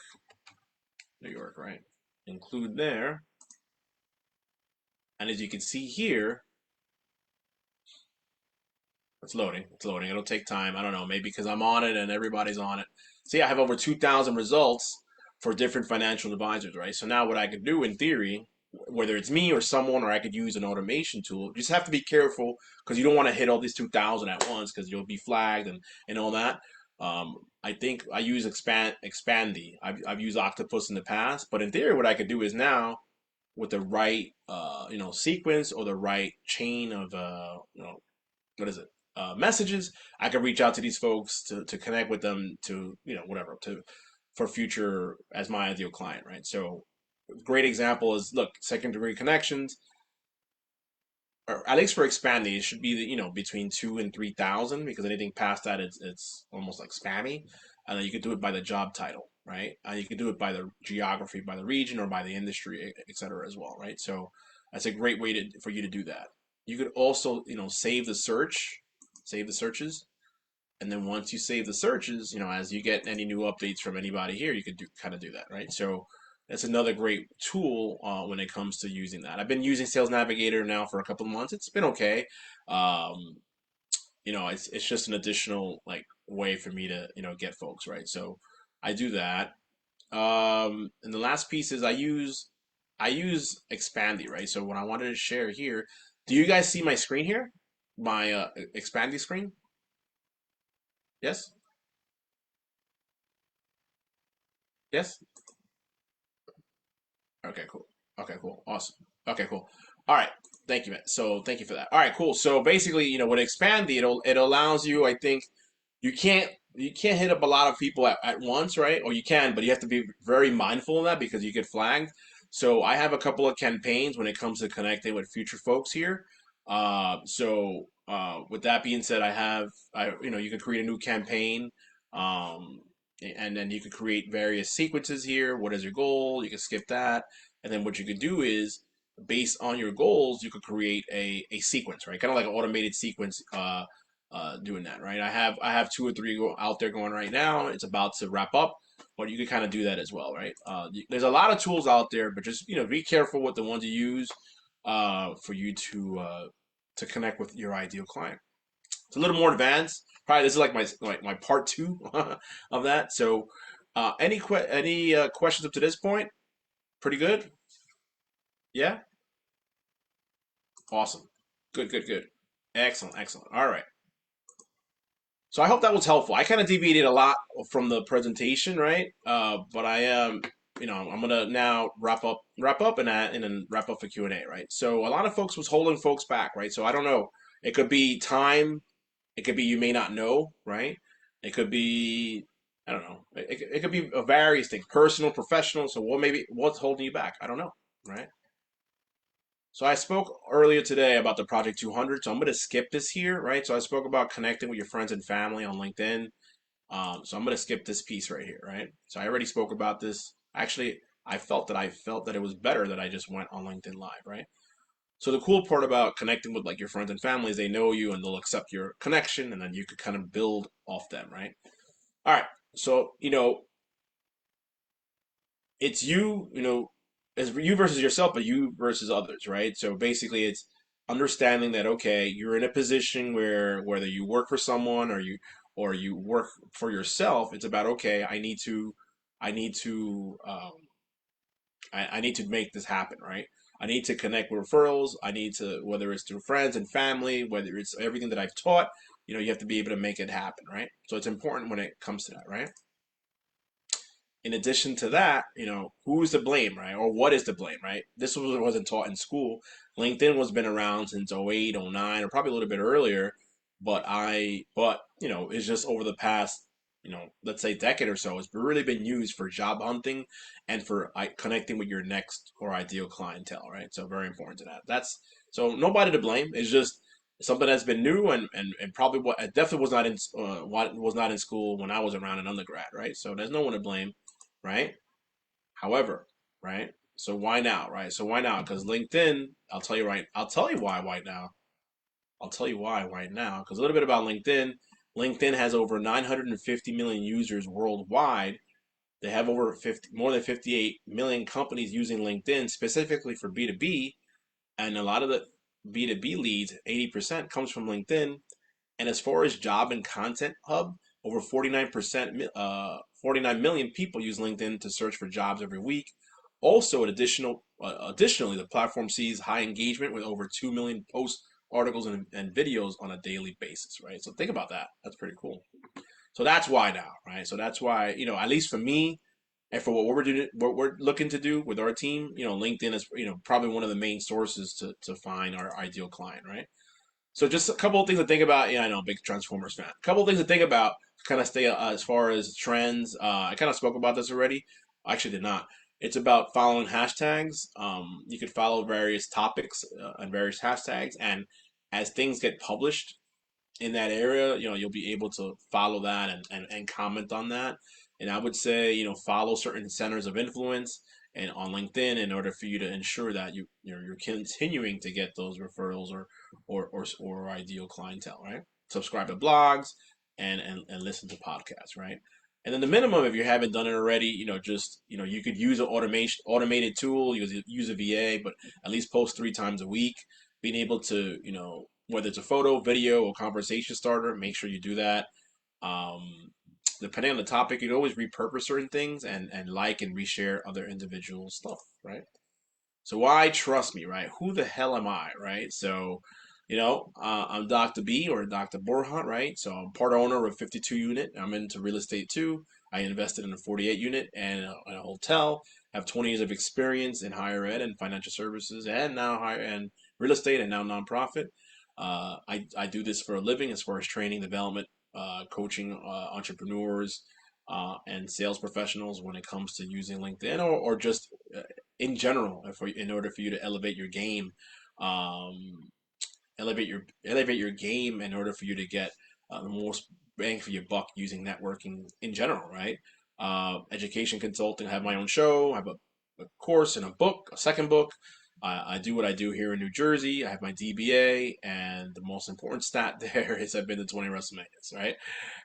right? Include there. And as you can see here, it's loading. It's loading. It'll take time. I don't know. Maybe because I'm on it and everybody's on it. See, I have over 2,000 results for different financial advisors, right? So now what I could do in theory, whether it's me or someone, or I could use an automation tool, you just have to be careful because you don't want to hit all these 2,000 at once because you'll be flagged and all that. I think I use Expandy. I've used Octopus in the past, but in theory, what I could do is now with the right sequence or the right chain of what is it messages, I can reach out to these folks to connect with them to whatever to for future as my ideal client, right? So great example is look second degree connections, or at least for expanding, it should be between 2 and 3,000 because anything past that it's almost like spammy, and then you could do it by the job title, right? And you can do it by the geography, by the region, or by the industry, etc. as well, right? So that's a great way for you to do that. You could also save the searches, and then once you save the searches, as you get any new updates from anybody here, you could do that, right? So that's another great tool when it comes to using that. I've been using Sales Navigator now for a couple of months. It's been okay. Um, it's just an additional like way for me to get folks, right? So I do that. And the last piece is I use Expandy, right? So what I wanted to share here, do you guys see my screen here? My Expandy screen? Yes? Yes. Okay, cool. Okay, cool. Awesome. Okay, cool. All right. Thank you, man. So thank you for that. All right, cool. So basically, with Expandy, it allows you, I think, you can't hit up a lot of people at once, right? Or you can, but you have to be very mindful of that because you get flagged. So I have a couple of campaigns when it comes to connecting with future folks here. With that being said, you can create a new campaign, um, and then you could create various sequences here. What is your goal? You can skip that, and then what you could do is based on your goals, you could create a sequence, right? Kind of like an automated sequence. Doing that, right? I have two or three out there going right now. It's about to wrap up, but you can kind of do that as well, right? There's a lot of tools out there, but just be careful with the ones you use for you to connect with your ideal client. It's a little more advanced. Probably this is like my part two of that. So, any questions up to this point? Pretty good. Yeah. Awesome. Good. Good. Good. Excellent. Excellent. All right. So I hope that was helpful. I kind of deviated a lot from the presentation, right? But I am, I'm gonna now wrap up, and then wrap up for Q&A, right? So a lot of folks was holding folks back, right? So I don't know. It could be time. It could be you may not know, right? It could be I don't know. It could be various things, personal, professional. So what's holding you back? I don't know, right? So I spoke earlier today about the Project 200, so I'm going to skip this here, right? So I spoke about connecting with your friends and family on LinkedIn. So I'm going to skip this piece right here, right? So I already spoke about this. Actually, I felt that it was better that I just went on LinkedIn Live, right? So the cool part about connecting with like your friends and family is they know you and they'll accept your connection, and then you could kind of build off them, right? All right. So it's as you versus yourself, but you versus others, right? So basically, it's understanding that okay, you're in a position where whether you work for someone or you work for yourself, it's about okay, I need to, I need to make this happen, right? I need to connect with referrals. I need to, whether it's through friends and family, whether it's everything that I've taught, you have to be able to make it happen, right? So it's important when it comes to that, right? In addition to that, who's to blame, right? Or what is to blame, right? This wasn't taught in school. LinkedIn was been around since 08, 09, or probably a little bit earlier, but it's just over the past, let's say decade or so, it's really been used for job hunting and for connecting with your next or ideal clientele, right? So very important to that. So nobody to blame. It's just something that's been new and probably what it definitely was not in school when I was around an undergrad, right? So there's no one to blame, right? However, right? So why now, right? So why now? Because LinkedIn, I'll tell you why right now. I'll tell you why right now. Because a little bit about LinkedIn. LinkedIn has over 950 million users worldwide. They have more than 58 million companies using LinkedIn specifically for B2B, and a lot of the B2B leads, 80% comes from LinkedIn. And as far as job and content hub, over 49 million people use LinkedIn to search for jobs every week. Also, additionally, the platform sees high engagement with over 2 million posts, articles, and videos on a daily basis, right? So think about that. That's pretty cool. So that's why now, right? So that's why, at least for me, and for what we're looking to do with our team, LinkedIn is, probably one of the main sources to find our ideal client, right? So just a couple of things to think about. Yeah, I know, big Transformers fan. A couple of things to think about to kind of stay as far as trends. I kind of spoke about this already. I actually did not. It's about following hashtags. You could follow various topics and various hashtags, and as things get published in that area, you'll be able to follow that and comment on that. And I would say, follow certain centers of influence and on LinkedIn in order for you to ensure that you're continuing to get those referrals or ideal clientele, right? Subscribe to blogs and listen to podcasts, right? And then the minimum, if you haven't done it already, you could use an automated tool, use a VA, but at least post 3 times a week. Being able to, whether it's a photo, video, or conversation starter, make sure you do that. Um, Depending on the topic, you can always repurpose certain things and like and reshare other individual stuff, right? So why trust me, right? Who the hell am I, right? So, I'm Dr. B or Dr. Borja, right? So I'm part owner of 52 unit. I'm into real estate too. I invested in a 48 unit and a hotel. I have 20 years of experience in higher ed and financial services, and now higher and real estate, and now nonprofit. I do this for a living as far as training, development, coaching entrepreneurs and sales professionals when it comes to using LinkedIn, or just in general, in order for you to elevate your game. Um, elevate your game in order for you to get the most bang for your buck using networking in general, right? Education consulting. I have my own show. I have a course and a book, a second book. I do what I do here in New Jersey. I have my DBA, and the most important stat there is I've been to 20 WrestleManias, right?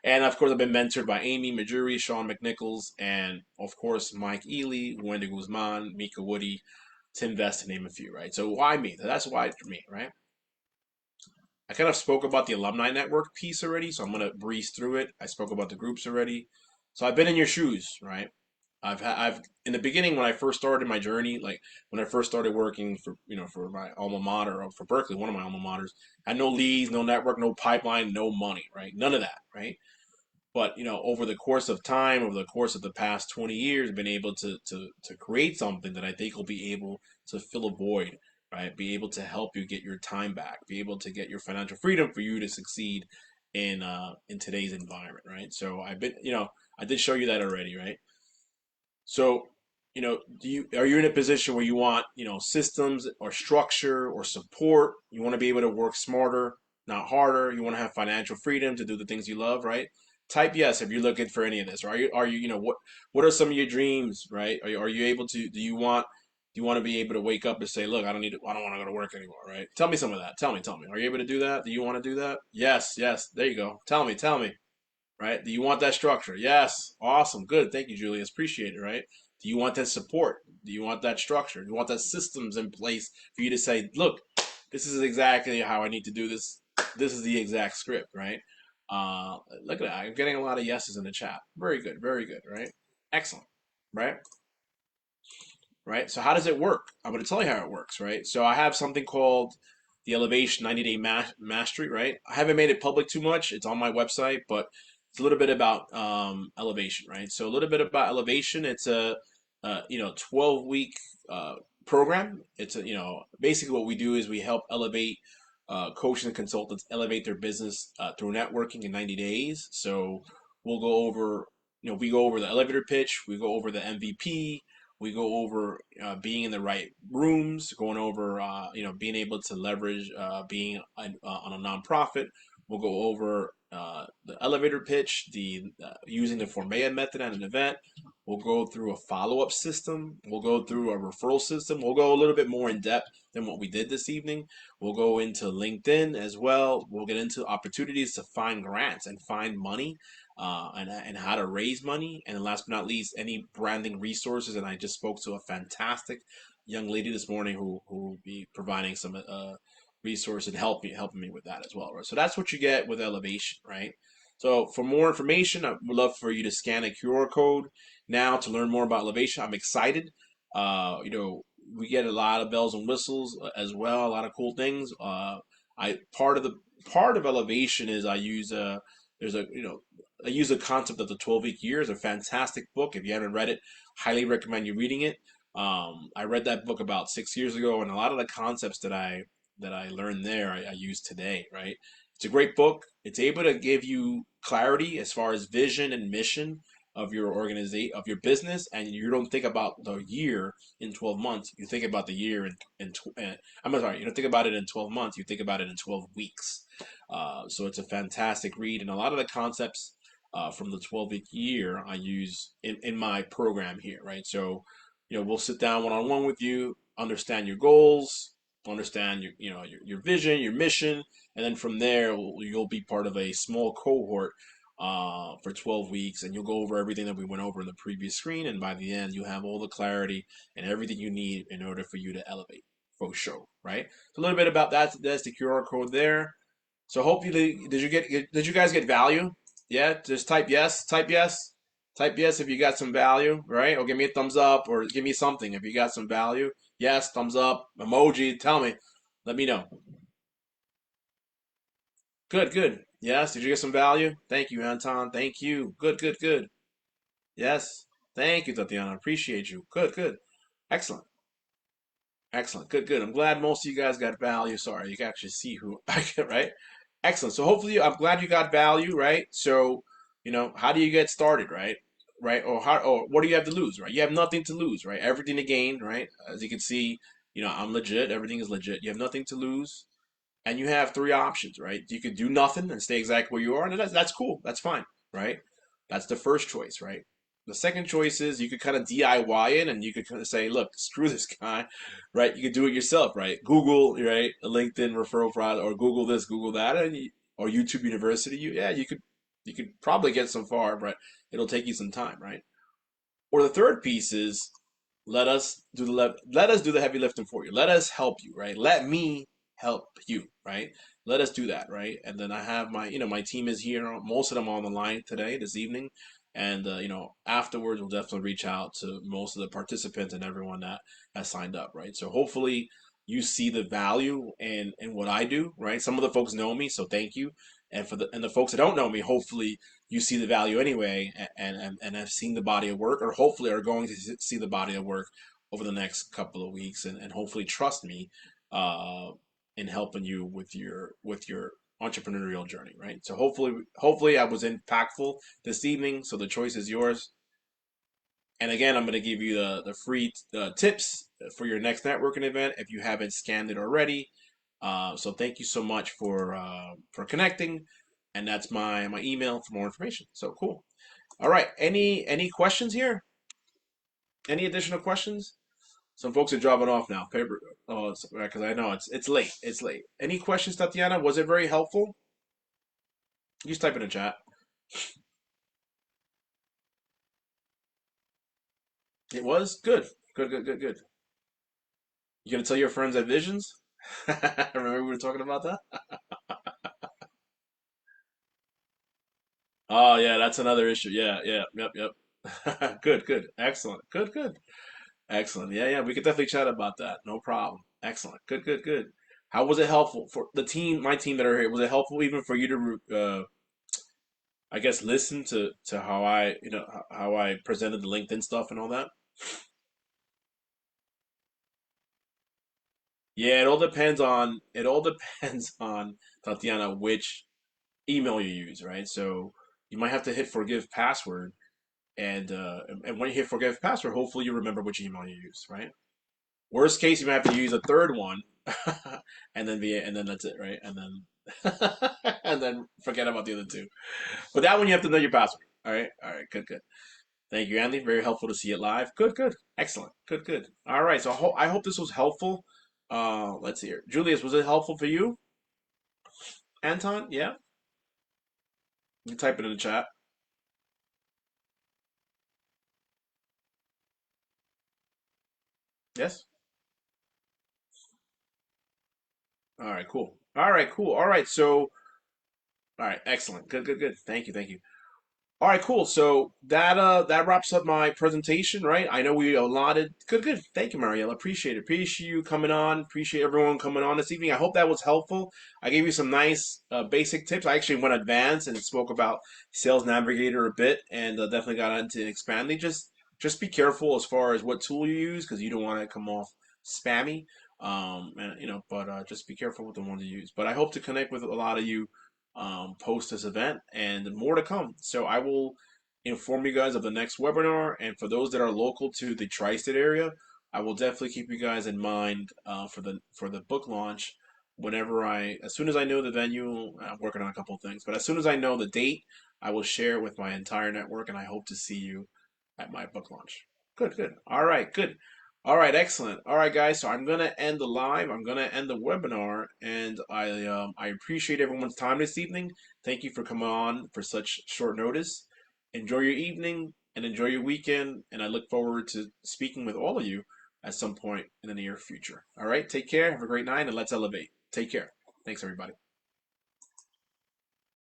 And of course, I've been mentored by Amy Majuri, Shawn McNichols, and of course, Mike Ely, Wendy Guzman, Mika Woody, Tim Vest, to name a few, right? So why me? That's why for me, right? I kind of spoke about the alumni network piece already, so I'm gonna breeze through it. I spoke about the groups already, so I've been in your shoes, right? I've in the beginning when I first started my journey, like when I first started working for for my alma mater or for Berkeley, one of my alma maters, I had no leads, no network, no pipeline, no money, right? None of that, right? But over the course of time, over the course of the past 20 years, been able to create something that I think will be able to fill a void, right? Be able to help you get your time back, be able to get your financial freedom for you to succeed in today's environment, right? So I've been, I did show you that already, right? So, are you in a position where you want, systems or structure or support? You want to be able to work smarter, not harder. You want to have financial freedom to do the things you love, right? Type yes if you're looking for any of this. Or are you, what are some of your dreams, right? Are you able to, do you want to be able to wake up and say, look, I don't want to go to work anymore, right? Tell me some of that. Tell me. Are you able to do that? Do you want to do that? Yes, yes. There you go. Tell me, right? Do you want that structure? Yes. Awesome. Good. Thank you, Julius. Appreciate it, right? Do you want that support? Do you want that structure? Do you want that systems in place for you to say, look, this is exactly how I need to do this. This is the exact script, right? Look at that. I'm getting a lot of yeses in the chat. Very good, right? Excellent, right? Right? So how does it work? I'm going to tell you how it works, right? So I have something called the Elevation 90 Day Mastery, right? I haven't made it public too much. It's on my website, but it's a little bit about elevation, right? So a little bit about elevation. It's a 12-week program. It's a basically what we do is we help elevate coaches and consultants elevate their business through networking in 90 days. So we'll go over we go over the elevator pitch, we go over the MVP, we go over being in the right rooms, going over being able to leverage being on a nonprofit. We'll go over the elevator pitch, the using the Formea method at an event. We'll go through a follow-up system. We'll go through a referral system. We'll go a little bit more in depth than what we did this evening. We'll go into LinkedIn as well. We'll get into opportunities to find grants and find money, and how to raise money. And last but not least, any branding resources. And I just spoke to a fantastic young lady this morning who will be providing some resources and helping me with that as well. Right? So that's what you get with Elevation, right? So for more information, I would love for you to scan a QR code now to learn more about Elevation. I'm excited. We get a lot of bells and whistles as well, a lot of cool things. I part of Elevation is there's a I use the concept of the 12-week year. It's a fantastic book. If you haven't read it, highly recommend you reading it. I read that book about 6 years ago, and a lot of the concepts that I learned there, I use today. Right? It's a great book. It's able to give you clarity as far as vision and mission of your organization, of your business, and you don't think about the year in 12 months. You think about the year I'm sorry, you don't think about it in 12 months. You think about it in 12 weeks. So it's a fantastic read, and a lot of the concepts from the 12-week year I use in my program here, right? So, we'll sit down one on one with you, understand your goals, understand your vision, your mission, and then from there you'll be part of a small cohort for 12 weeks, and you'll go over everything that we went over in the previous screen, and by the end you have all the clarity and everything you need in order for you to elevate for show, right? So a little bit about that. That's the QR code there. So hopefully, did you guys get value? Yeah, just type yes, type yes if you got some value, right? Or give me a thumbs up, or give me something if you got some value. Yes, thumbs up, emoji. Tell me, let me know. Good, good. Yes, did you get some value? Thank you, Anton. Thank you. Good, good, good. Yes. Thank you, Tatiana. Appreciate you. Good, good. Excellent. Excellent. Good, good. I'm glad most of you guys got value. Sorry, you can actually see who I get, right? Excellent. So hopefully, I'm glad you got value, right? So, how do you get started, right? Right? Or what do you have to lose, right? You have nothing to lose, right? Everything to gain, right? As you can see, I'm legit. Everything is legit. You have nothing to lose, and you have three options, right? You could do nothing and stay exactly where you are, and that's cool. That's fine, right? That's the first choice, right? The second choice is you could kind of DIY it, and you could kind of say, look, screw this guy, right? You could do it yourself, right? Google, right, a LinkedIn referral product, or Google this, Google that, or YouTube University. Yeah, you could probably get some far, but it'll take you some time, right? Or the third piece is let us do the heavy lifting for you. Let us help you, right? Let me help you, right? Let us do that, right? And then I have my team is here. Most of them are on the line today, this evening, and afterwards we'll definitely reach out to most of the participants and everyone that has signed up, right? So hopefully you see the value in what I do, right? Some of the folks know me, so thank you. And the folks that don't know me, hopefully you see the value anyway, and have seen the body of work, or hopefully are going to see the body of work over the next couple of weeks, and hopefully trust me uh, in helping you with your entrepreneurial journey, right? So hopefully I was impactful this evening. So the choice is yours. And again, I'm going to give you the free tips for your next networking event if you haven't scanned it already. So thank you so much for connecting, and that's my email for more information. So cool. All right. Any questions here? Any additional questions? Some folks are dropping off now. Paper. Oh, because I know it's late. It's late. Any questions, Tatiana? Was it very helpful? You just type in the chat. It was good. Good. Good. Good. Good. You gonna tell your friends at Visions? Remember we were talking about that? Oh yeah, that's another issue. Yeah. Yeah. Yep. Yep. Good. Good. Excellent. Good. Good. Excellent. Yeah. Yeah. We could definitely chat about that. No problem. Excellent. Good. Good. Good. How was it helpful for the team, my team that are here? Was it helpful even for you to I guess listen to how how I presented the LinkedIn stuff and all that. Yeah, it all depends on Tatiana which email you use, right? So you might have to hit forgive password, and when you hit forgive password, hopefully you remember which email you use, right? Worst case, you might have to use a third one, and then that's it, right? And then and then forget about the other two. But that one you have to know your password. All right, good, good. Thank you, Andy. Very helpful to see it live. Good, good, excellent, good, good. All right, so I hope this was helpful. Let's see here. Julius, was it helpful for you? Anton, yeah. You can type it in the chat. Yes. All right, cool. All right, cool. All right, so all right, excellent. Good, good, good. Thank you, thank you. All right, cool. So that wraps up my presentation, right? I know we allotted. Good, good. Thank you, Marielle. Appreciate it. Appreciate you coming on. Appreciate everyone coming on this evening. I hope that was helpful. I gave you some nice basic tips. I actually went advanced and spoke about Sales Navigator a bit, and definitely got into expanding. Just be careful as far as what tool you use because you don't want to come off spammy. But just be careful with the one to use. But I hope to connect with a lot of you post this event and more to come. So I will inform you guys of the next webinar. And for those that are local to the tri-state area, I will definitely keep you guys in mind for the book launch. As soon as I know the venue, I'm working on a couple of things, but as soon as I know the date, I will share it with my entire network, and I hope to see you at my book launch. Good, good. All right, good. All right, excellent. All right, guys. So I'm gonna end the live. I'm gonna end the webinar, and I appreciate everyone's time this evening. Thank you for coming on for such short notice. Enjoy your evening and enjoy your weekend, and I look forward to speaking with all of you at some point in the near future. All right, take care. Have a great night, and let's elevate. Take care. Thanks, everybody.